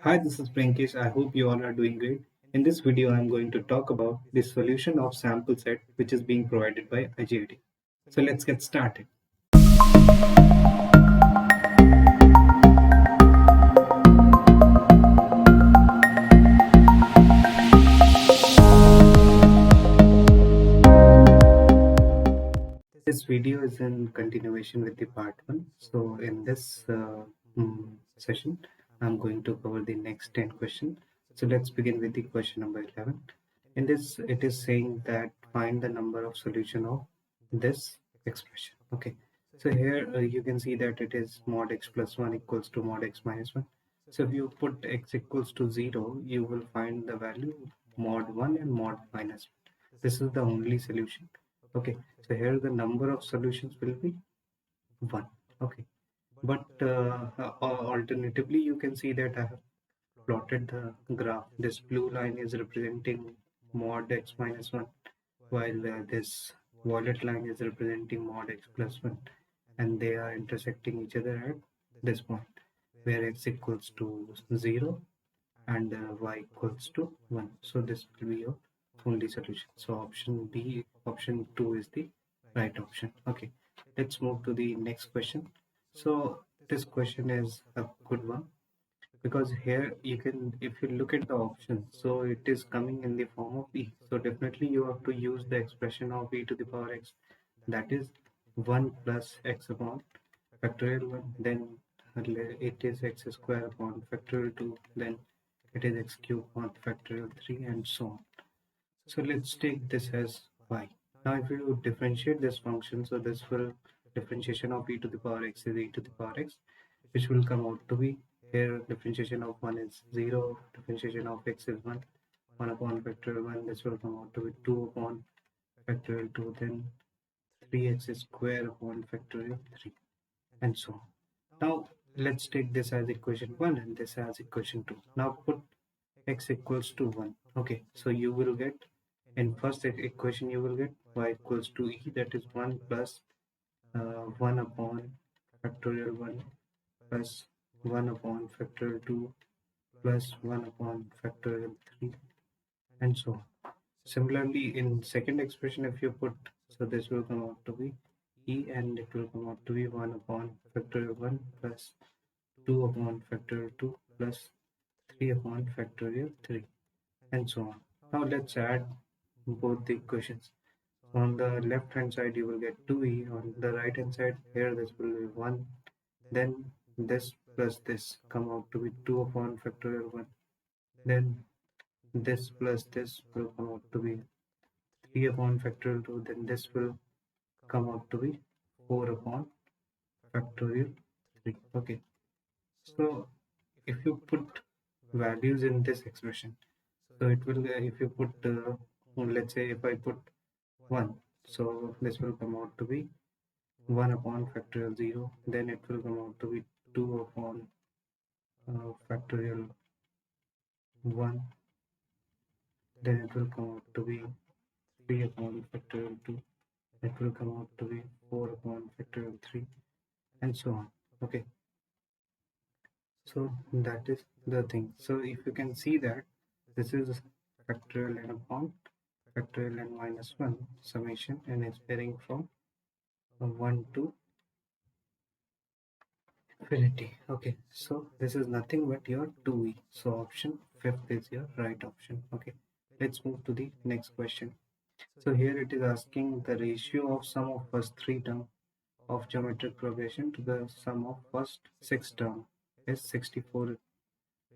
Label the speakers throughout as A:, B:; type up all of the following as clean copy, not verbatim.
A: Hi, this is Priyankesh. I hope you all are doing great. In this video, I'm going to talk about the solution of sample set which is being provided by IGIDR. So let's get started. This video is in continuation with the part 1. So in this session, I'm going to cover the next 10 questions. So let's begin with the question number 11. In this, it is saying that find the number of solution of this expression. Okay. So here you can see that it is mod x plus 1 equals to mod x minus 1. So if you put x equals to 0, you will find the value mod 1 and mod minus 1. This is the only solution. Okay, so here the number of solutions will be 1. Okay, but alternatively you can see that I have plotted the graph. This blue line is representing mod x minus 1, while this violet line is representing mod x plus 1, and they are intersecting each other at this point where x equals to 0 and y equals to 1. So this will be your only solution. So option B, option 2 is the right option. Okay, let's move to the next question. So this question is a good one because here you can, if you look at the option, so it is coming in the form of e. So definitely you have to use the expression of e to the power x, that is 1 plus x upon factorial 1, then it is x square upon factorial 2, then it is x cube upon factorial 3, and so on. So let's take this as y. Now if you differentiate this function, so this will differentiation of e to the power x is e to the power x, which will come out to be, here differentiation of 1 is 0, differentiation of x is 1 upon factorial 1, this will come out to be 2 upon factorial 2, then 3x square upon factorial 3, and so on. Now let's take this as equation 1 and this as equation 2. Now put x equals to 1. Okay, so you will get, in first equation you will get y equals to e, that is 1 plus 1 upon factorial 1 plus 1 upon factorial 2 plus 1 upon factorial 3, and so on. Similarly, in second expression, if you put, so this will come out to be e, and it will come out to be 1 upon factorial 1 plus 2 upon factorial 2 plus 3 upon factorial 3, and so on. Now let's add both the equations. So on the left hand side you will get 2e, on the right hand side here this will be 1, then this plus this come out to be 2 upon factorial 1, then this plus this will come out to be 3 upon factorial 2, then this will come out to be 4 upon factorial 3. Okay, so if you put values in this expression, so it will, if you put let's say if I put 1, so this will come out to be 1 upon factorial 0, then it will come out to be 2 upon factorial 1, then it will come out to be 3 upon factorial 2, it will come out to be 4 upon factorial 3, and so on. Okay, so that is the thing. So if you can see that this is factorial n upon factorial n minus 1 summation, and it's varying from 1 to infinity. Okay, so this is nothing but your 2e. So option 5th is your right option. Okay, let's move to the next question. So here it is asking the ratio of sum of first 3 term of geometric progression to the sum of first 6 term is 64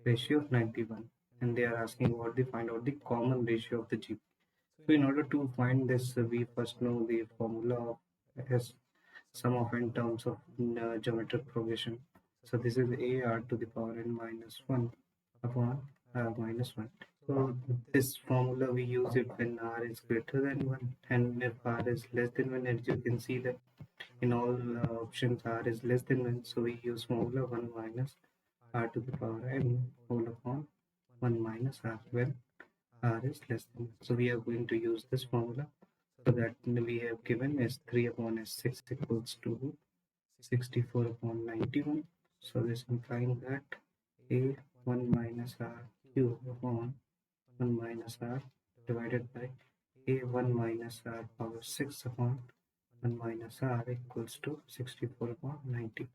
A: ratio of 91, and they are asking what they find out the common ratio of the GP. So in order to find this, we first know the formula of S sum of n terms of geometric progression. So this is AR to the power n minus 1 upon R minus 1. So this formula we use it when R is greater than 1, and if R is less than 1, as you can see that in all options R is less than 1, so we use formula 1 minus R to the power n whole upon 1 minus R when R is less than 1. So we are going to use this formula. So that we have given S3 upon S6 equals to 64 upon 91. So this implying that A1 minus minus r cube upon 1 minus r divided by a1 minus r power 6 upon 1 minus r equals to 64 upon 90.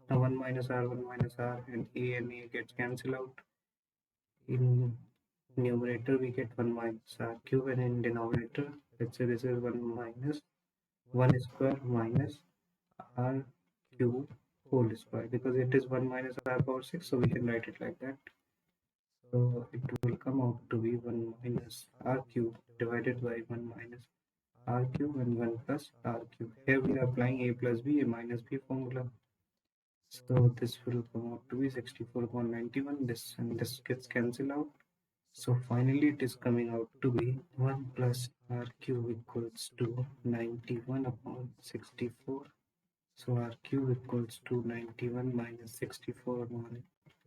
A: Now 1 minus r and a gets cancelled out. In numerator we get 1 minus r cube, and in denominator let's say this is 1 minus 1 square minus r cube whole square, because it is 1 minus r power 6, so we can write it like that. So it will come out to be 1 minus r cube divided by 1 minus r cube and 1 plus r cube. Here we are applying a plus b, a minus b formula. So this will come out to be 64 upon 91. This and this gets cancelled out. So finally it is coming out to be 1 plus r cube equals to 91 upon 64. So r cube equals to 91 minus 64 upon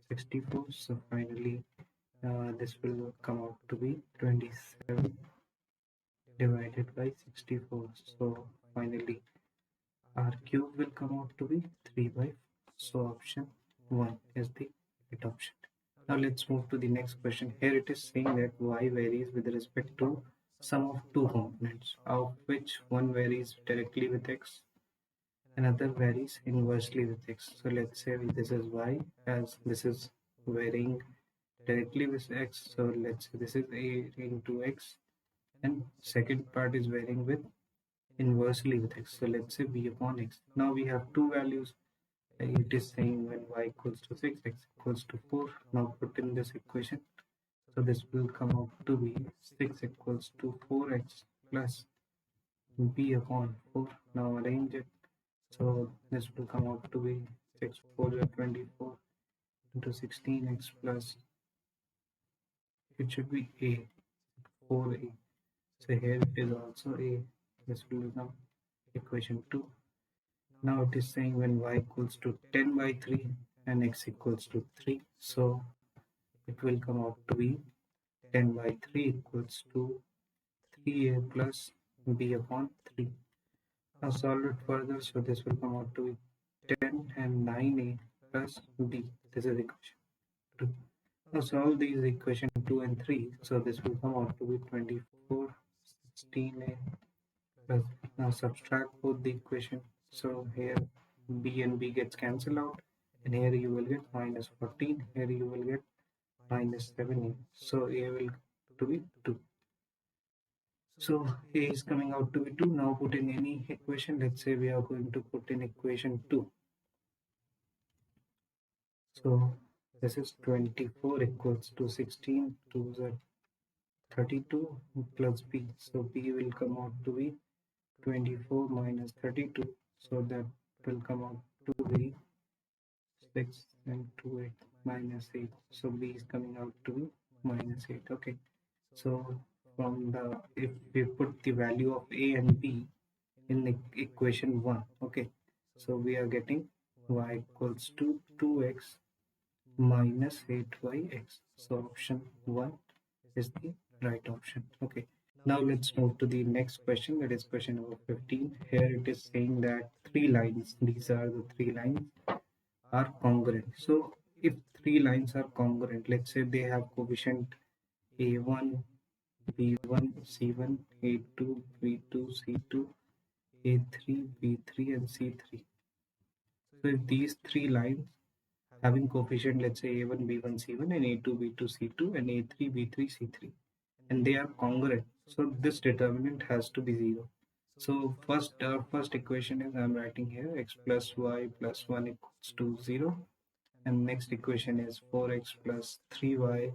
A: 64. So finally this will come out to be 27 divided by 64. So finally r cube will come out to be 3 by 4. So option 1 is the right option. Now let's move to the next question. Here it is saying that y varies with respect to sum of two components, of which one varies directly with x, another varies inversely with x. So let's say this is y, as this is varying directly with x. So let's say this is a into x, and second part is varying with inversely with x. So let's say b upon x. Now we have two values. It is saying when y equals to 6, x equals to 4. Now put in this equation. So this will come out to be 6 equals to 4x plus b upon 4. Now arrange it. So this will come out to be 6 4 is 24 into 16x plus, it should be a 4a. So here it is also a. This will become equation 2. Now it is saying when y equals to 10 by 3 and x equals to 3. So it will come out to be 10 by 3 equals to 3a plus b upon 3. Now solve it further. So this will come out to be 10 and 9a plus b. This is equation 2. Now solve these equation 2 and 3. So this will come out to be 24 16a plus. Now subtract both the equation. So here b and b gets cancelled out, and here you will get minus 14. Here you will get minus 7a. So a will to be 2. So a is coming out to be 2. Now put in any equation. Let's say we are going to put in equation 2. So this is 24 equals to 16 to the 32 plus b. So b will come out to be 24 minus 32. So that will come out to be 6 and 2 8 minus 8. So b is coming out to be minus 8. Okay. So from the, if we put the value of a and b in the equation 1, okay, so we are getting y equals to 2x minus 8yx. So option 1 is the right option. Okay. Now let's move to the next question, that is question number 15. Here it is saying that three lines, these are the three lines, are congruent. So if three lines are congruent, let's say they have coefficient a1, b1, c1, a2, b2, c2, a3, b3 and c3. So if these three lines having coefficient, let's say a1, b1, c1 and a2, b2, c2 and a3, b3, c3, and they are congruent, so this determinant has to be 0. So first equation is, I'm writing here, x plus y plus 1 equals to 0, and next equation is 4x plus 3y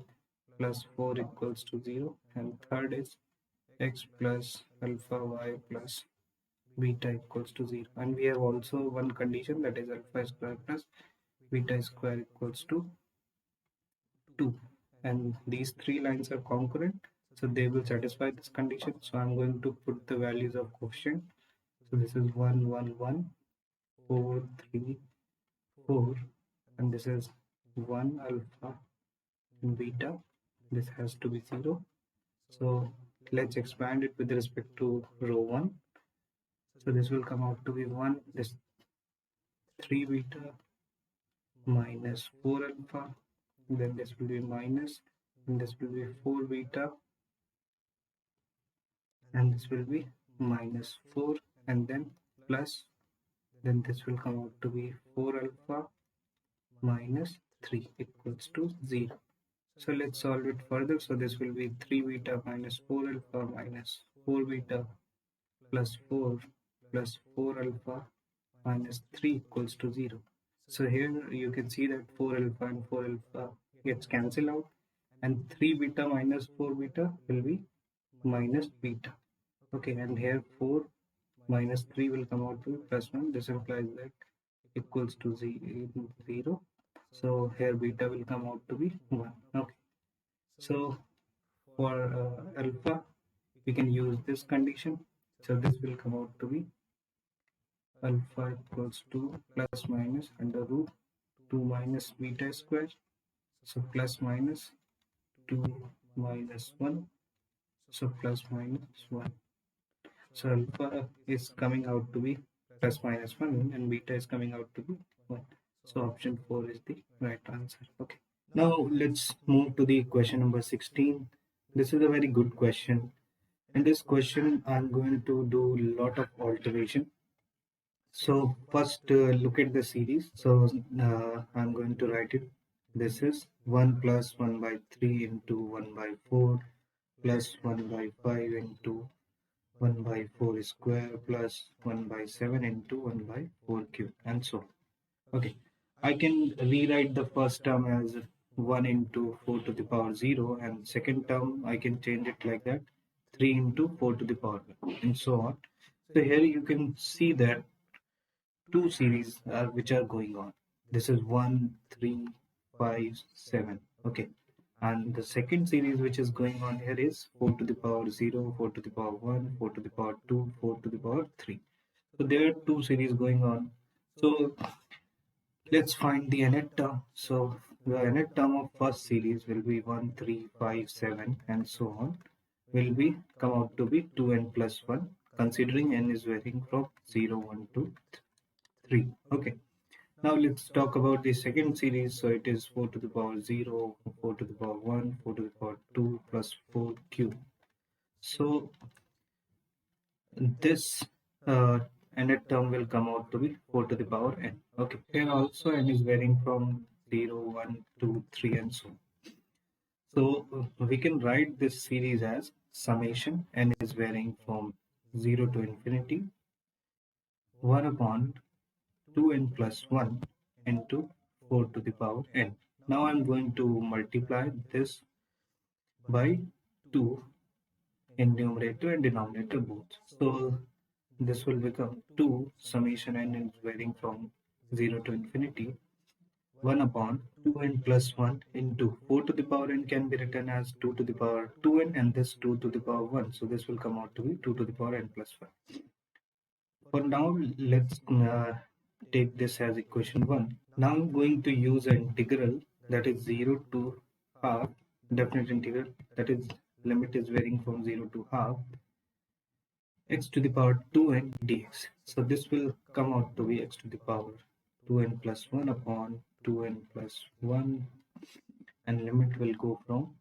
A: plus 4 equals to 0, and third is x plus alpha y plus beta equals to 0, and we have also one condition, that is alpha square plus beta square equals to 2, and these three lines are congruent, so they will satisfy this condition. So I'm going to put the values of coefficient. So this is 1 1 1 4 3 4, and this is 1 alpha and beta, this has to be 0. So let's expand it with respect to row 1. So this will come out to be 1, this 3 beta minus 4 alpha then this will be minus, and this will be 4 beta, and this will be minus 4, and then plus, then this will come out to be 4 alpha minus 3 equals to 0. So let's solve it further. So this will be 3 beta minus 4 alpha minus 4 beta plus 4 plus 4 alpha minus 3 equals to 0. So here you can see that 4 alpha and 4 alpha gets cancelled out, and 3 beta minus 4 beta will be minus beta. Okay, and here 4 minus 3 will come out to be plus 1. This implies that equals to 0. So here beta will come out to be 1. Okay, so for alpha we can use this condition. So this will come out to be alpha equals to plus minus under root 2 minus beta square. So plus minus 2 minus 1. So plus minus 1. So alpha is coming out to be plus minus 1 and beta is coming out to be 1. So option 4 is the right answer. Okay. Now let's move to the question number 16. This is a very good question. In this question, I'm going to do a lot of alteration. So first look at the series. So I'm going to write it. This is 1 plus 1 by 3 into 1 by 4 plus 1 by 5 into 1 by 4 square plus 1 by 7 into 1 by 4 cube and so on. Okay, I can rewrite the first term as 1 into 4 to the power 0, and second term I can change it like that, 3 into 4 to the power 1 and so on. So here you can see that two series which are going on. This is 1, 3, 5, 7. Okay, and the second series which is going on here is 4 to the power 0, 4 to the power 1, 4 to the power 2, 4 to the power 3. So there are two series going on. So let's find the nth term. So the nth term of first series will be 1, 3, 5, 7 and so on, will be come out to be 2n plus 1, considering n is varying from 0, 1 to 3. Okay. Now let's talk about the second series. So it is 4 to the power 0, 4 to the power 1, 4 to the power 2 plus 4 cube. So this nth term will come out to be 4 to the power n. Okay. Here also n is varying from 0, 1, 2, 3 and so on. So we can write this series as summation n is varying from 0 to infinity 1 upon 2n plus 1 into 4 to the power n. Now I'm going to multiply this by 2 in numerator and denominator both. So this will become 2 summation n is varying from 0 to infinity 1 upon 2n plus 1 into 4 to the power n can be written as 2 to the power 2n and this 2 to the power 1. So this will come out to be 2 to the power n plus 1. For now, let's take this as equation 1. Now I'm going to use an integral that is 0 to half, definite integral, that is limit is varying from 0 to half x to the power 2n dx. So this will come out to be x to the power 2n plus 1 upon 2n plus 1, and limit will go from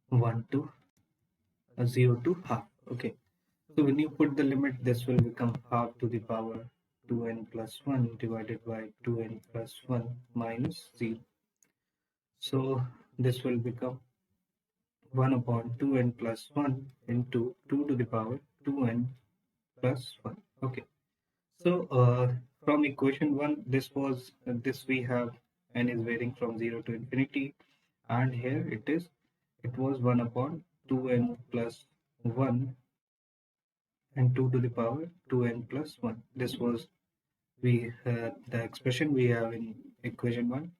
A: 1 to 0 to half. Okay. So when you put the limit, this will become half to the power 2n plus 1 divided by 2n plus 1 minus 0. So this will become 1 upon 2n plus 1 into 2 to the power 2n plus 1. Okay. So from equation 1, this we have n is varying from 0 to infinity, and here it was 1 upon 2n plus 1 and 2 to the power 2n plus 1. This was the expression we have in equation 1.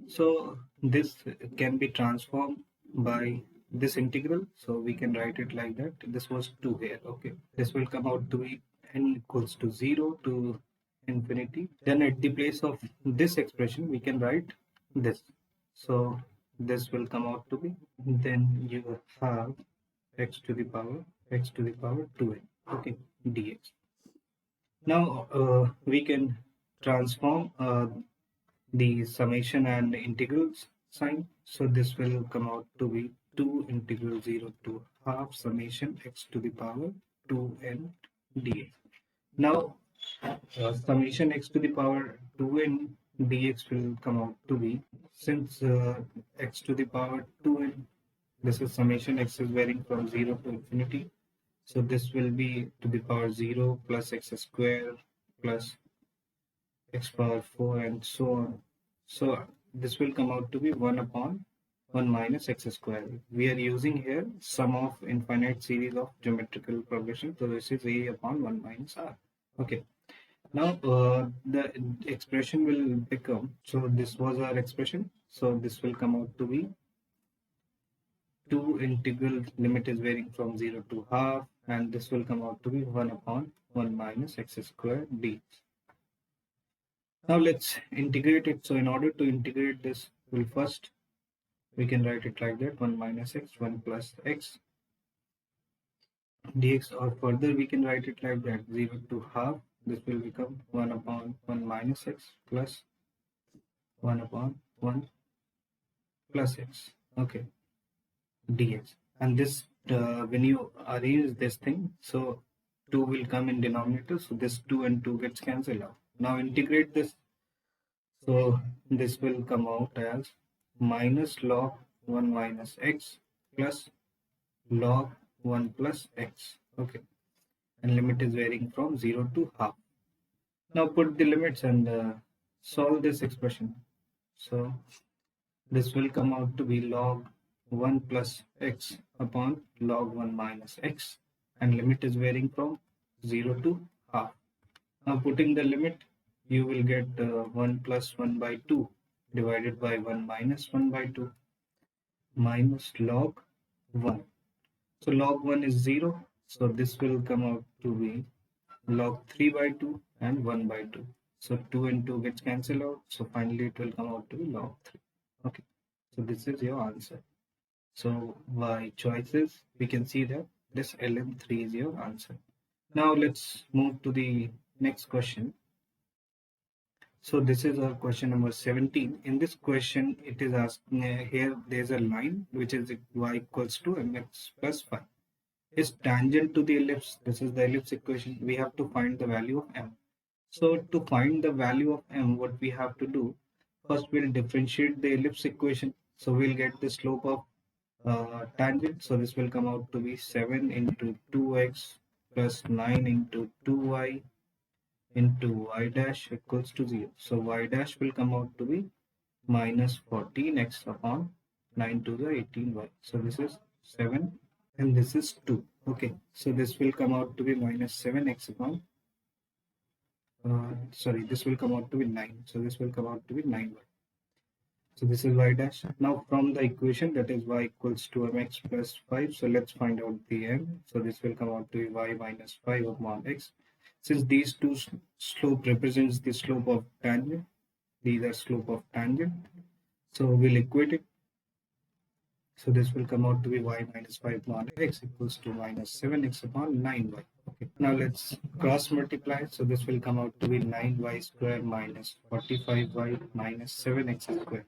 A: So this can be transformed by this integral. So we can write it like that. This was 2 here. Okay. This will come out to be n equals to 0 to infinity. Then at the place of this expression, we can write this. So this will come out to be, then you have x to the power 2n. Okay, dx. Now we can transform the summation and integrals sign. So this will come out to be 2 integral 0 to half summation x to the power 2n dx. Now summation x to the power 2n dx will come out to be, since x to the power 2n, this is summation x is varying from 0 to infinity. So this will be to the power 0 plus x square plus x power 4 and so on. So this will come out to be 1 upon 1 minus x square. We are using here sum of infinite series of geometrical progression. So this is a upon 1 minus r. Okay. Now the expression will become, so this was our expression. So this will come out to be 2 integral limit is varying from 0 to half, and this will come out to be 1 upon 1 minus x square dx. Now let's integrate it. So in order to integrate this, we can write it like that, 1 minus x, 1 plus x dx, or further we can write it like that, 0 to half, this will become 1 upon 1 minus x plus 1 upon 1 plus x, okay, dx. And this, when you arrange this thing, so 2 will come in denominator, so this 2 and 2 gets cancelled out. Now integrate this, so this will come out as minus log 1 minus x plus log 1 plus x, okay, and limit is varying from 0 to half. Now put the limits and solve this expression. So this will come out to be log 1 plus x upon log 1 minus x, and limit is varying from 0 to half. Now putting the limit, you will get 1 plus 1 by 2 divided by 1 minus 1 by 2 minus log 1. So log 1 is 0, so this will come out to be log 3 by 2 and 1 by 2. So 2 and 2 gets cancelled out, so finally it will come out to be log 3. Okay, so this is your answer. So by choices, we can see that this LM3 is your answer. Now let's move to the next question. So this is our question number 17. In this question, it is asking here, there's a line which is y equals to mx plus 5. Is tangent to the ellipse. This is the ellipse equation. We have to find the value of m. So to find the value of m, what we have to do, first we'll differentiate the ellipse equation. So we'll get the slope of tangent. So this will come out to be 7 into 2x plus 9 into 2y into y dash equals to 0. So y dash will come out to be minus 14x upon 9 to the 18y. So this is 7 and this is 2. Okay, so this will come out to be minus 7x upon, this will come out to be 9. So this will come out to be 9y. So this is y dash. Now from the equation, that is y equals to mx plus 5. So let's find out the m. So this will come out to be y minus 5 upon x. Since these two slope represents the slope of tangent, these are slope of tangent. So we'll equate it. So this will come out to be y minus 5 upon x equals to minus 7x upon 9y. Okay. Now let's cross multiply. So this will come out to be 9y square minus 45y minus 7x square.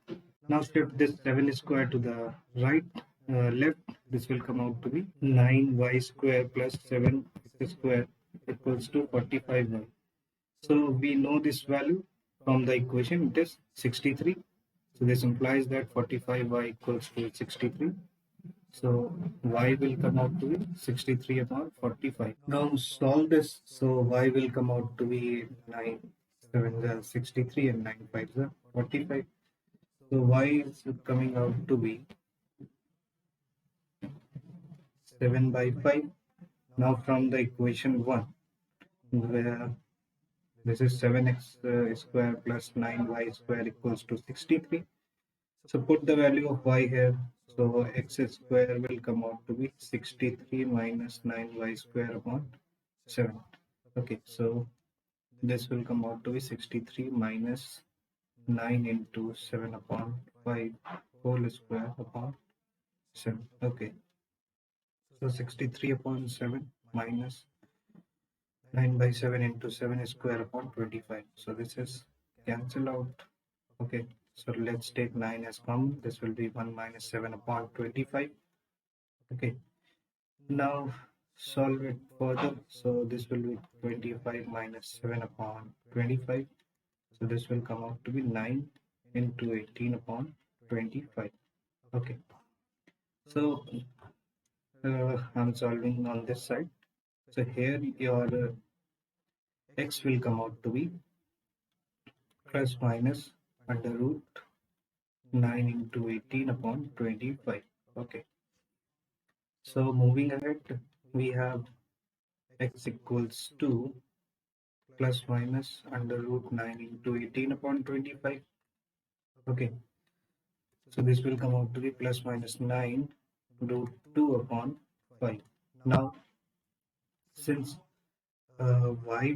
A: Now shift this 7 square to the right, left. This will come out to be 9y square plus 7x square equals to 45y. So we know this value from the equation, it is 63. So this implies that 45y equals to 63. So y will come out to be 63 upon 45. Now solve this. So y will come out to be 9 7 63 and 9 5 45. So y is coming out to be 7 by 5. Now from the equation 1, where this is 7x square plus 9y square equals to 63. So put the value of y here. So x square will come out to be 63 minus 9y square upon 7. Okay, so this will come out to be 63 minus 9 into 7 upon 5 whole square upon 7. Okay, so 63 upon 7 minus 9 by 7 into 7 square upon 25. So this is cancel out. Okay, so let's take 9 as common. This will be 1 minus 7 upon 25. Okay, now solve it further. So this will be 25 minus 7 upon 25. So this will come out to be 9 into 18 upon 25. Okay, so I'm solving on this side. So here your x will come out to be plus minus under root 9 into 18 upon 25. Okay, so moving ahead, we have x equals to plus minus under root 9 into 18 upon 25. Okay, so this will come out to be plus minus 9 root 2 upon 5. Now, since y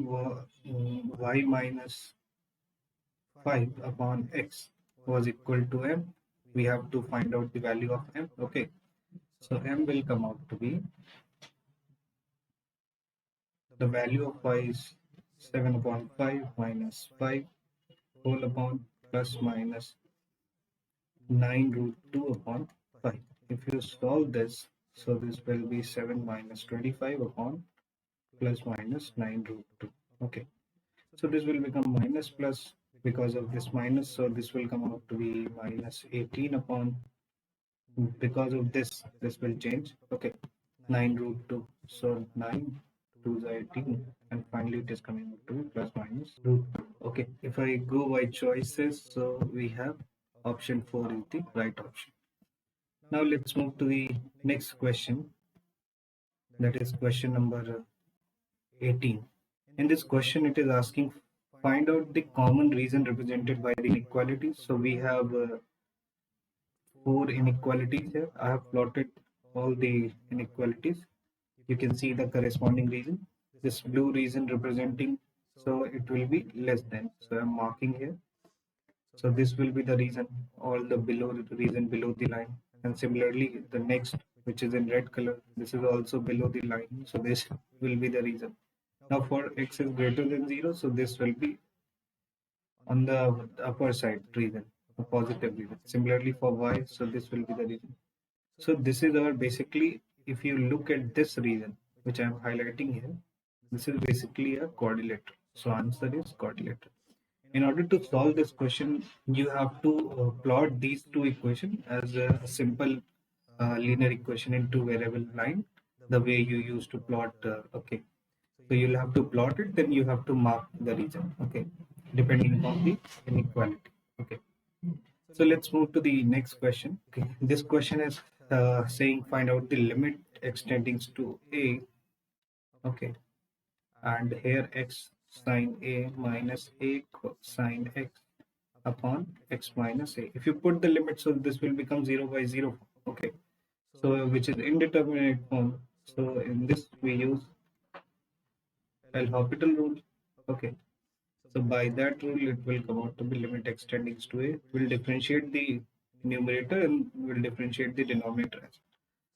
A: minus 5 upon x was equal to m, we have to find out the value of m. Okay, so m will come out to be, the value of y is 7 upon 5 minus 5 whole upon plus minus 9 root 2 upon 5. If you solve this, so this will be 7 minus 25 upon plus minus 9 root 2. Okay, so this will become minus plus because of this minus, so this will come out to be minus 18 upon, because of this will change. Okay, 9 root 2, so 9 2 is 18, and finally it is coming out to be plus minus root 2. Okay, if I go by choices, so we have option 4 is the right option. Now let's move to the next question, that is question number 18. In this question, it is asking find out the common reason represented by the inequality. So we have 4 inequalities here. I have plotted all the inequalities. You can see the corresponding reason. This blue reason representing, so it will be less than. So I'm marking here. So this will be the reason, all the reason below the line. And similarly, the next, which is in red color, this is also below the line. So this will be the reason. Now for x is greater than 0, so this will be on the upper side reason, a positive reason. Similarly for y, so this will be the reason. So this is our basically, if you look at this reason, which I am highlighting here, this is basically a quadrilateral. So answer is quadrilateral. In order to solve this question, you have to plot these two equations as a simple linear equation in two variable line, the way you used to plot. Okay, so you'll have to plot it, then you have to mark the region. Okay, depending on the inequality. Okay, so let's move to the next question. Okay, this question is saying find out the limit extending to a. Okay, and here x sine a minus a sine x upon x minus a. If you put the limit, so this will become 0 by 0. Okay, so which is indeterminate form. So in this we use L'Hopital rule. Okay, so by that rule it will come out to be limit extending to a. Will differentiate the numerator and will differentiate the denominator.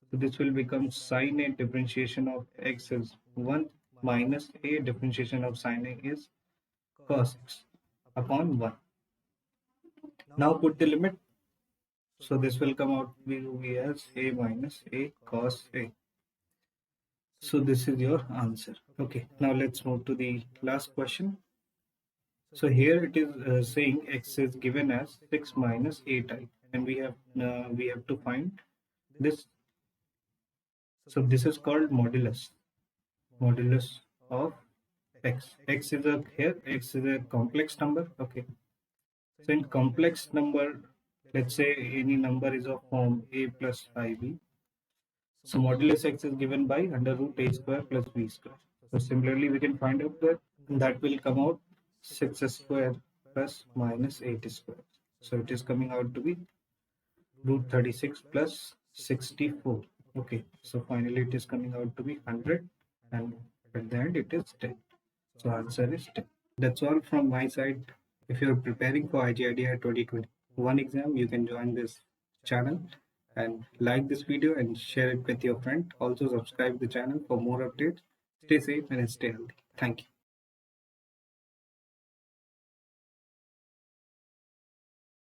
A: So this will become sine a differentiation of x is 1 minus a differentiation of sine a is cos x upon 1. Now put the limit. So this will come out to be as a minus a cos a. So this is your answer. Okay, now let's move to the last question. So here it is saying x is given as 6 minus 8i, and we have to find this. So this is called modulus of x. X is a complex number. Okay, so in complex number, let's say any number is of form a plus ib. So modulus x is given by under root a square plus b square. So similarly, we can find out that will come out 6 square plus minus 8 square. So it is coming out to be root 36 plus 64. Okay, so finally it is coming out to be 100, and at the end it is 10. So answer is 10. That's all from my side. If you're preparing for IGIDR 2021 exam, you can join this channel and like this video and share it with your friend. Also subscribe the channel for more updates. Stay safe and stay healthy. Thank you.